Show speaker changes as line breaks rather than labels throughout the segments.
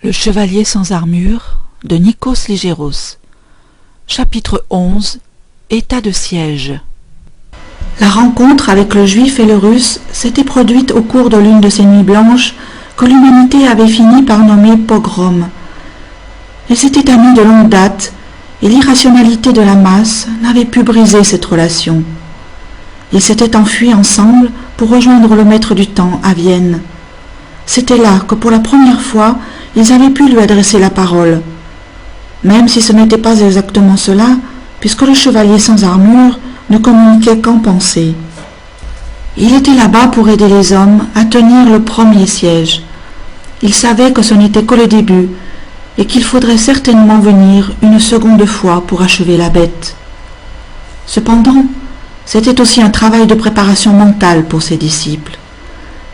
Le chevalier sans armure de Nikos Ligéros. Chapitre 11. État de siège.
La rencontre avec le juif et le russe s'était produite au cours de l'une de ces nuits blanches que l'humanité avait fini par nommer pogrom. Ils s'étaient amis de longue date et l'irrationalité de la masse n'avait pu briser cette relation. Ils s'étaient enfuis ensemble pour rejoindre le maître du temps à Vienne. C'était là que pour la première fois ils avaient pu lui adresser la parole, même si ce n'était pas exactement cela, puisque le chevalier sans armure ne communiquait qu'en pensée. Il était là-bas pour aider les hommes à tenir le premier siège. Il savait que ce n'était que le début, et qu'il faudrait certainement venir une seconde fois pour achever la bête. Cependant, c'était aussi un travail de préparation mentale pour ses disciples.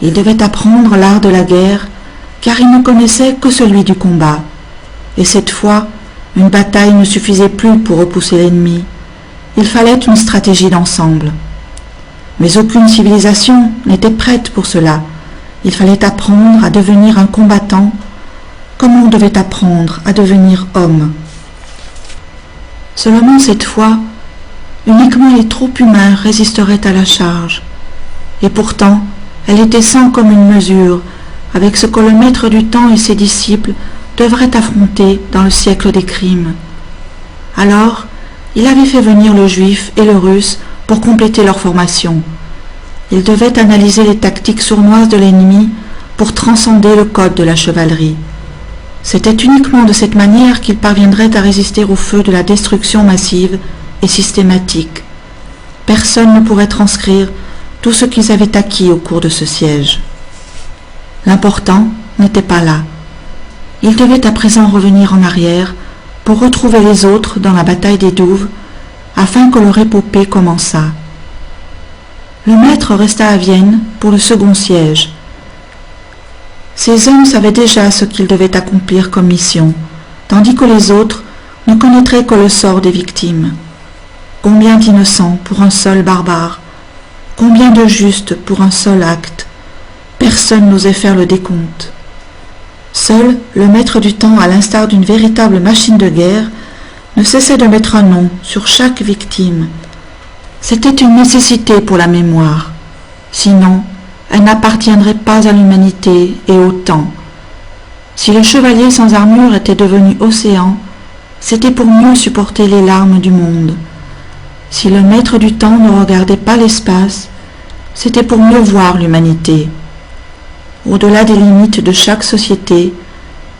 Ils devaient apprendre l'art de la guerre, car ils ne connaissaient que celui du combat. Et cette fois, une bataille ne suffisait plus pour repousser l'ennemi. Il fallait une stratégie d'ensemble. Mais aucune civilisation n'était prête pour cela. Il fallait apprendre à devenir un combattant, comme on devait apprendre à devenir homme. Seulement cette fois, uniquement les troupes humaines résisteraient à la charge. Et pourtant, elle était sans commune mesure avec ce que le maître du temps et ses disciples devraient affronter dans le siècle des crimes. Alors, il avait fait venir le juif et le russe pour compléter leur formation. Ils devaient analyser les tactiques sournoises de l'ennemi pour transcender le code de la chevalerie. C'était uniquement de cette manière qu'ils parviendraient à résister au feu de la destruction massive et systématique. Personne ne pourrait transcrire tout ce qu'ils avaient acquis au cours de ce siège. L'important n'était pas là. Ils devaient à présent revenir en arrière pour retrouver les autres dans la bataille des Douves, afin que leur épopée commençât. Le maître resta à Vienne pour le second siège. Ces hommes savaient déjà ce qu'ils devaient accomplir comme mission, tandis que les autres ne connaîtraient que le sort des victimes. Combien d'innocents pour un seul barbare? Combien de justes pour un seul acte? Personne n'osait faire le décompte. Seul le maître du temps, à l'instar d'une véritable machine de guerre, ne cessait de mettre un nom sur chaque victime. C'était une nécessité pour la mémoire. Sinon, elle n'appartiendrait pas à l'humanité et au temps. Si le chevalier sans armure était devenu océan, c'était pour mieux supporter les larmes du monde. Si le maître du temps ne regardait pas l'espace, c'était pour mieux voir l'humanité. Au-delà des limites de chaque société,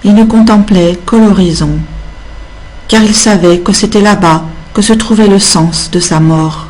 il ne contemplait que l'horizon, car il savait que c'était là-bas que se trouvait le sens de sa mort.